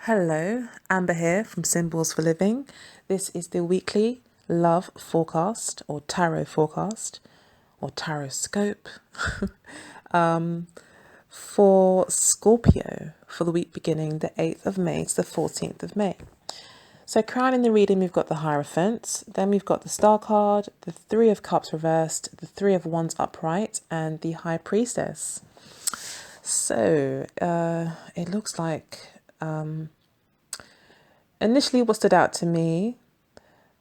Hello, Amber here from Symbols for Living. This is the weekly love forecast or tarot forecast or tarot scope for Scorpio for the week beginning the 8th of May to the 14th of May. So crowning the reading, we've got the Hierophant, then we've got the Star card, the Three of Cups reversed, the Three of Wands upright, and the High Priestess. So it looks like initially what stood out to me,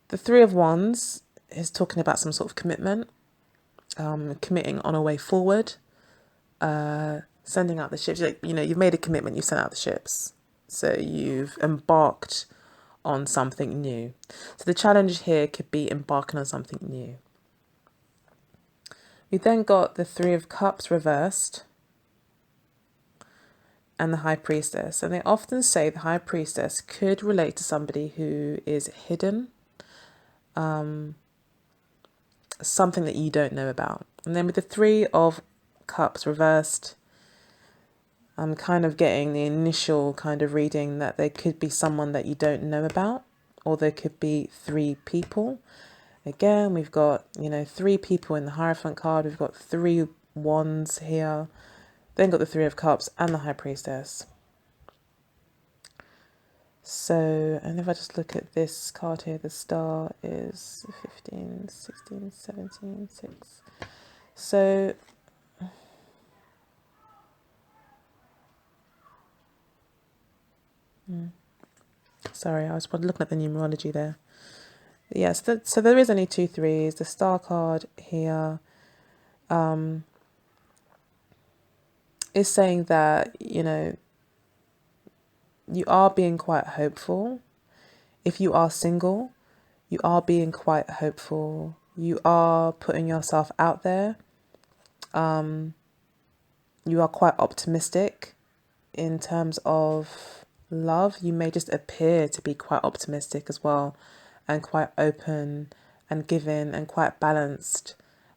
the Three of Wands is talking about some sort of commitment, committing on a way forward, sending out the ships. You've made a commitment, you've sent out the ships. So you've embarked on something new. So the challenge here could be embarking on something new. We then got the Three of Cups reversed and the High Priestess. And they often say the High Priestess could relate to somebody who is hidden, something that you don't know about. And then with the Three of Cups reversed, I'm kind of getting the initial kind of reading that there could be someone that you don't know about, or there could be three people. Again, we've got, three people in the Hierophant card. We've got three wands here. Then got the Three of Cups and the High Priestess. So, and if I just look at this card here, the Star is 15, 16, 17, 6. So, sorry, I was looking at the numerology there. Yes, so there is only two threes. The Star card here is saying that, you are being quite hopeful. If you are single, you are being quite hopeful. You are putting yourself out there. You are quite optimistic in terms of love. You may just appear to be quite optimistic as well, and quite open and giving and quite balanced.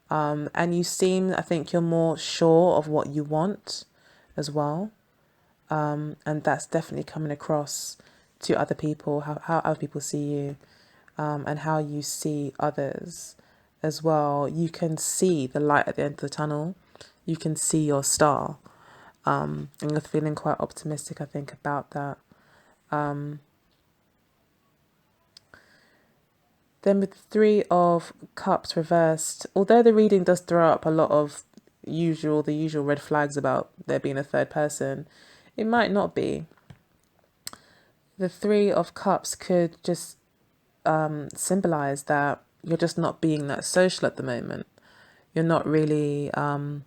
And you seem, I think you're more sure of what you want as well. And that's definitely coming across to other people, how other people see you, and how you see others as well. You can see the light at the end of the tunnel. You can see your star. And you're feeling quite optimistic, I think, about that. Then with the Three of Cups reversed, although the reading does throw up a lot of the usual red flags about there being a third person, it might not be. The Three of Cups could just symbolize that you're just not being that social at the moment. You're not really out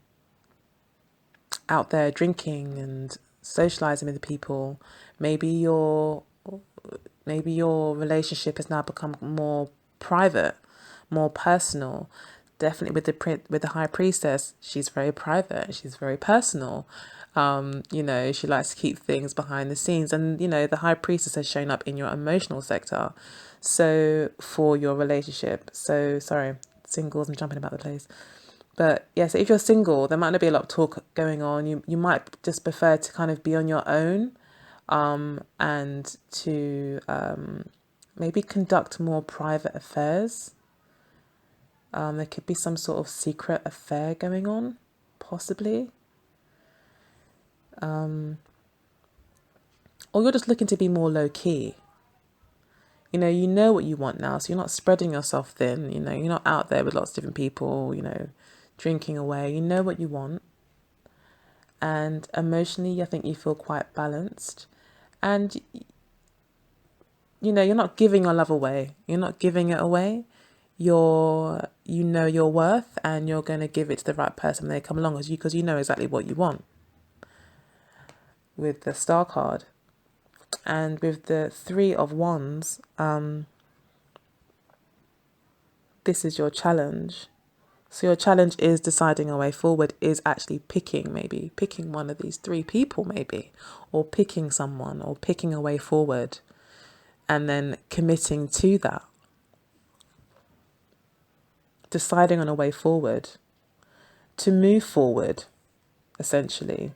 there drinking and socializing with people. Maybe your relationship has now become more private, more personal. Definitely with the High Priestess, she's very private, she's very personal. She likes to keep things behind the scenes, and the High Priestess has shown up in your emotional sector. So for your relationship, so sorry, singles, I'm jumping about the place. But yeah, so if you're single, there might not be a lot of talk going on. You might just prefer to kind of be on your own, and to maybe conduct more private affairs. There could be some sort of secret affair going on, possibly. Or you're just looking to be more low key. You know what you want now, so you're not spreading yourself thin. You're not out there with lots of different people, drinking away. You know what you want. And emotionally, I think you feel quite balanced. And, you're not giving your love away. You're not giving it away. You know your worth, and you're going to give it to the right person when they come along, because you know exactly what you want. With the Star card. And with the Three of Wands, this is your challenge. So your challenge is deciding a way forward, is actually picking one of these three people maybe, or picking someone, or picking a way forward, and then committing to that. Deciding on a way forward, to move forward, essentially.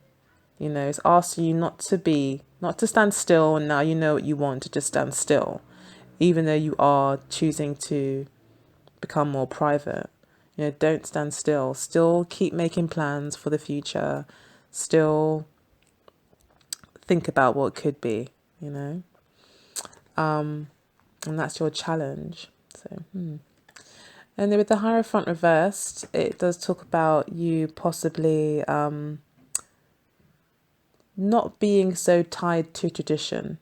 You know, it's asking you not to stand still and now you know what you want to just stand still, even though you are choosing to become more private. You know, don't stand still. Still keep making plans for the future. Still think about what could be, you know. And that's your challenge. So, And then with the Hierophant reversed, it does talk about you possibly not being so tied to tradition.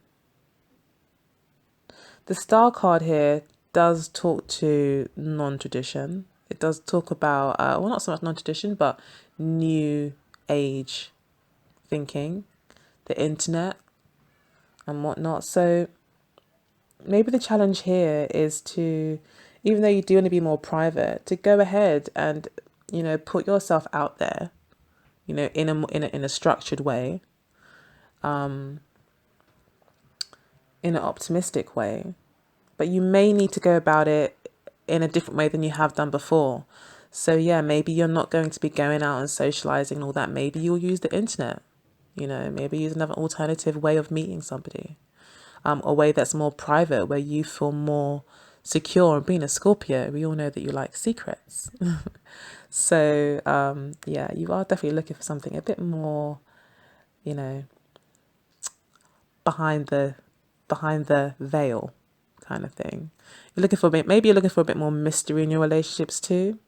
The Star card here does talk to non-tradition. It does talk about, well, not so much non-tradition, but new age thinking, the internet and whatnot. So maybe the challenge here is to, even though you do want to be more private, to go ahead and, you know, put yourself out there, you know, in a structured way, in an optimistic way. But you may need to go about it in a different way than you have done before. So yeah, maybe you're not going to be going out and socializing and all that. Maybe you'll use the internet, you know, maybe use another alternative way of meeting somebody, a way that's more private, where you feel more secure. And being a Scorpio, we all know that you like secrets. So yeah, you are definitely looking for something a bit more, you know, behind the veil kind of thing. You're looking for maybe you're looking for a bit more mystery in your relationships too.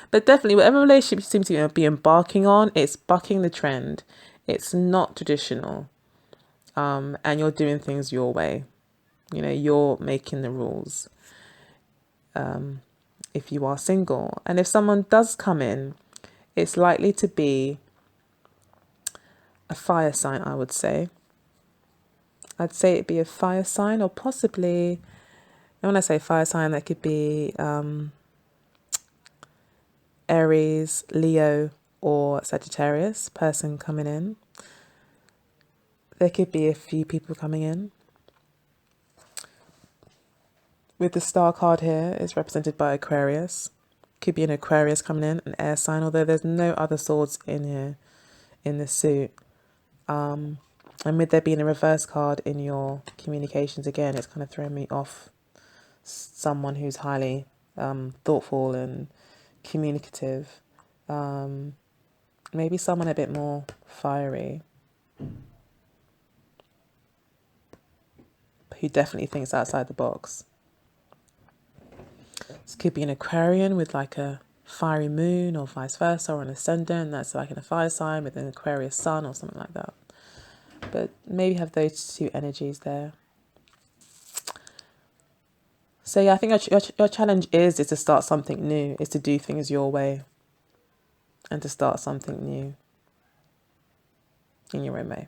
But definitely, whatever relationship you seem to be embarking on, it's bucking the trend. It's not traditional, and you're doing things your way. You know, you're making the rules. If you are single, and if someone does come in, it's likely to be a fire sign. I'd say it'd be a fire sign, or possibly. And when I say fire sign, that could be Aries, Leo, or Sagittarius person coming in. There could be a few people coming in. With the star card here, it's represented by Aquarius. Could be an Aquarius coming in, an air sign, although there's no other swords in here in the suit. And with there being a reverse card in your communications, again, it's kind of throwing me off someone who's highly thoughtful and communicative. Maybe someone a bit more fiery, who definitely thinks outside the box. This could be an Aquarian with like a fiery moon, or vice versa, or an ascendant that's like in a fire sign with an Aquarius sun or something like that. But maybe have those two energies there. So yeah, I think your challenge is to start something new, is to do things your way, and to start something new in your own way.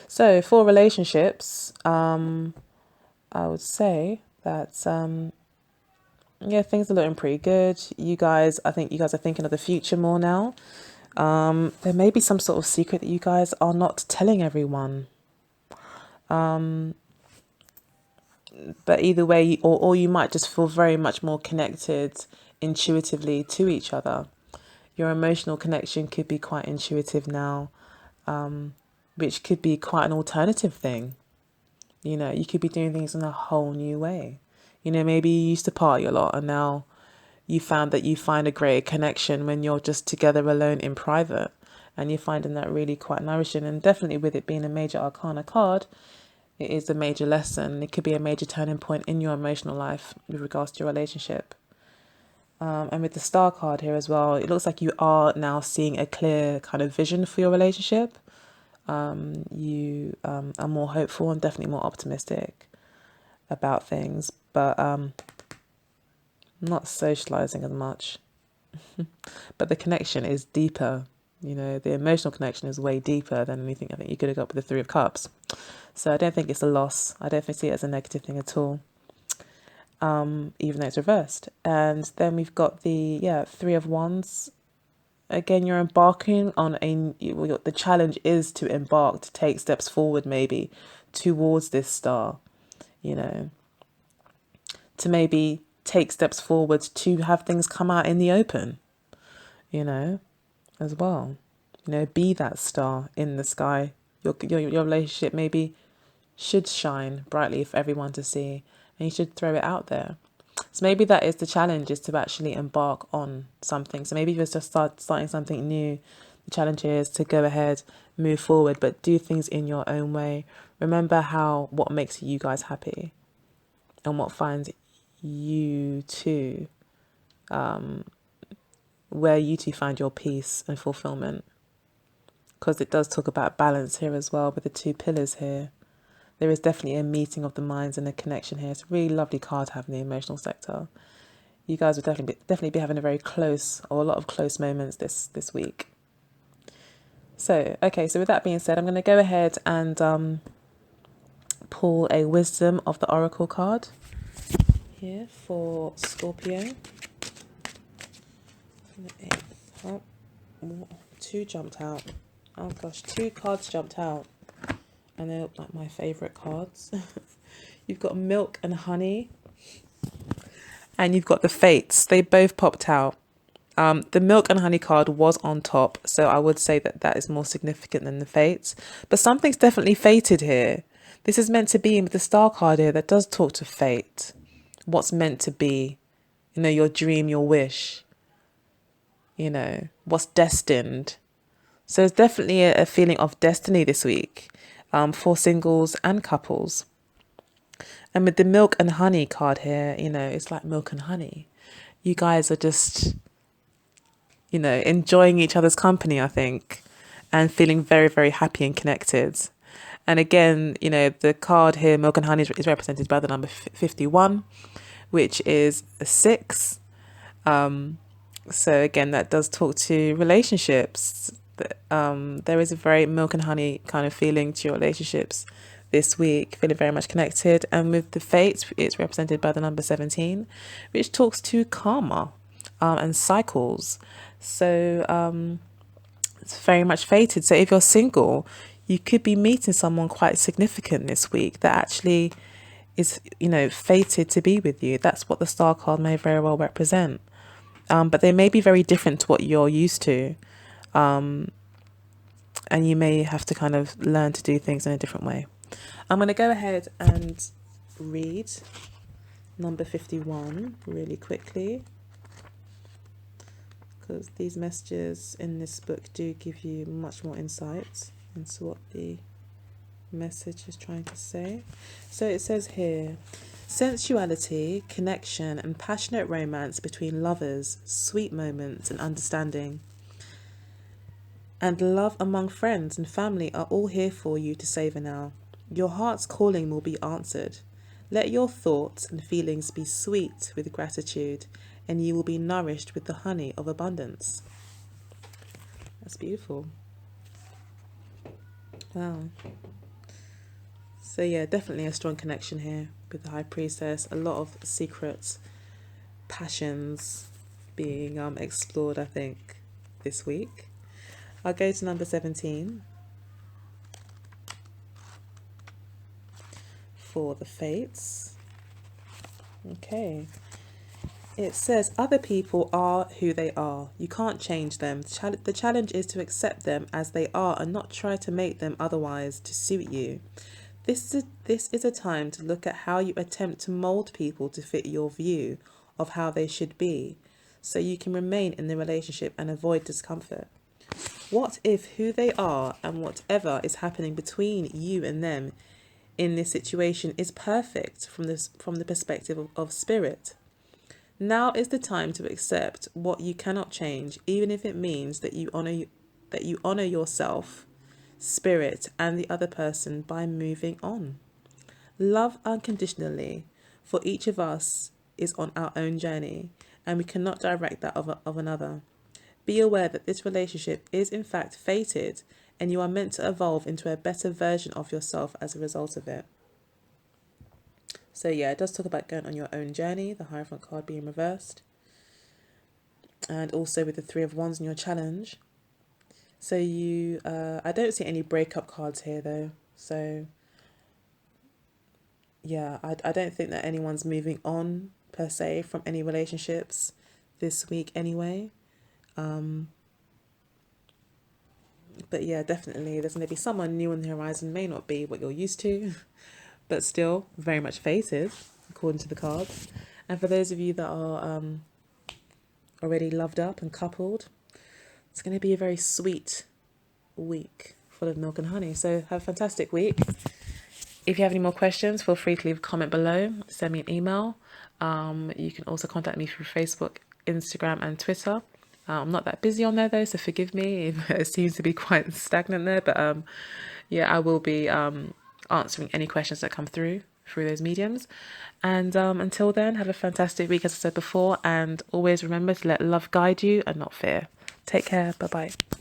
So for relationships, I would say that yeah, things are looking pretty good. I think you guys are thinking of the future more now. There may be some sort of secret that you guys are not telling everyone. But either way, or you might just feel very much more connected intuitively to each other. Your emotional connection could be quite intuitive now, which could be quite an alternative thing. You know, you could be doing things in a whole new way. You know, maybe you used to party a lot and now you found that you find a greater connection when you're just together alone in private. And you're finding that really quite nourishing. And definitely with it being a major arcana card, it is a major lesson. It could be a major turning point in your emotional life with regards to your relationship. And with the star card here as well, it looks like you are now seeing a clear kind of vision for your relationship. You are more hopeful and definitely more optimistic about things, but not socializing as much. But the connection is deeper. You know, the emotional connection is way deeper than anything I think you could have got with the Three of Cups. So I don't think it's a loss. I don't see it as a negative thing at all, even though it's reversed. And then we've got the Three of Wands. Again, you're embarking on the challenge is to embark, to take steps forward maybe towards this star, you know, to maybe take steps forward to have things come out in the open, you know, as well. You know, be that star in the sky. Your relationship maybe should shine brightly for everyone to see, and you should throw it out there. So maybe that is the challenge, is to actually embark on something. So maybe if it's just starting something new, the challenge is to go ahead, move forward, but do things in your own way. Remember what makes you guys happy and what finds you two, where you two find your peace and fulfillment. Because it does talk about balance here as well with the two pillars here. There is definitely a meeting of the minds and a connection here. It's a really lovely card to have in the emotional sector. You guys will definitely be having a very close, or a lot of close moments this week. So, okay, so with that being said, I'm going to go ahead and pull a Wisdom of the Oracle card here for Scorpio. Oh, two jumped out. Oh gosh, two cards jumped out. And they look like my favourite cards. You've got Milk and Honey. And you've got the Fates. They both popped out. The Milk and Honey card was on top, so I would say that is more significant than the Fates. But something's definitely fated here. This is meant to be with the Star card here that does talk to fate. What's meant to be. You know, your dream, your wish. You know, what's destined. So it's definitely a feeling of destiny this week, for singles and couples. And with the Milk and Honey card here, you know, it's like milk and honey. You guys are just, you know, enjoying each other's company, I think, and feeling very, very happy and connected. And again, you know, the card here, Milk and Honey, is represented by the number 51, which is a 6. So again, that does talk to relationships. There is a very milk and honey kind of feeling to your relationships this week, feeling very much connected. And with the Fates, it's represented by the number 17, which talks to karma and cycles. So it's very much fated. So if you're single, you could be meeting someone quite significant this week that actually is, you know, fated to be with you. That's what the Star card may very well represent. But they may be very different to what you're used to. And you may have to kind of learn to do things in a different way. I'm going to go ahead and read number 51 really quickly, because these messages in this book do give you much more insight into what the message is trying to say. So it says here, sensuality, connection and passionate romance between lovers, sweet moments and understanding, and love among friends and family are all here for you to savor now. Your heart's calling will be answered. Let your thoughts and feelings be sweet with gratitude, and you will be nourished with the honey of abundance. That's beautiful. Wow. So yeah, definitely a strong connection here with the High Priestess. A lot of secret passions being explored, I think, this week. I'll go to number 17 for the Fates. Okay. It says, other people are who they are. You can't change them. The challenge is to accept them as they are and not try to make them otherwise to suit you. This is a time to look at how you attempt to mold people to fit your view of how they should be, so you can remain in the relationship and avoid discomfort. What if who they are and whatever is happening between you and them in this situation is perfect from the perspective of spirit? Now is the time to accept what you cannot change, even if it means that you honor yourself, spirit, and the other person by moving on. Love unconditionally, for each of us is on our own journey, and we cannot direct that of another. Be aware that this relationship is in fact fated, and you are meant to evolve into a better version of yourself as a result of it. So yeah, it does talk about going on your own journey, the Hierophant card being reversed. And also with the Three of Wands in your challenge. So you, I don't see any breakup cards here though. So yeah, I don't think that anyone's moving on per se from any relationships this week anyway. But yeah, definitely there's going to be someone new on the horizon. May not be what you're used to, but still very much fated, according to the cards. And for those of you that are already loved up and coupled, it's going to be a very sweet week full of milk and honey. So have a fantastic week. If you have any more questions, feel free to leave a comment below. Send me an email. You can also contact me through Facebook, Instagram, and Twitter. I'm not that busy on there though, so forgive me if it seems to be quite stagnant there. But yeah, I will be answering any questions that come through those mediums. And until then, have a fantastic week, as I said before, and always remember to let love guide you and not fear. Take care. Bye bye.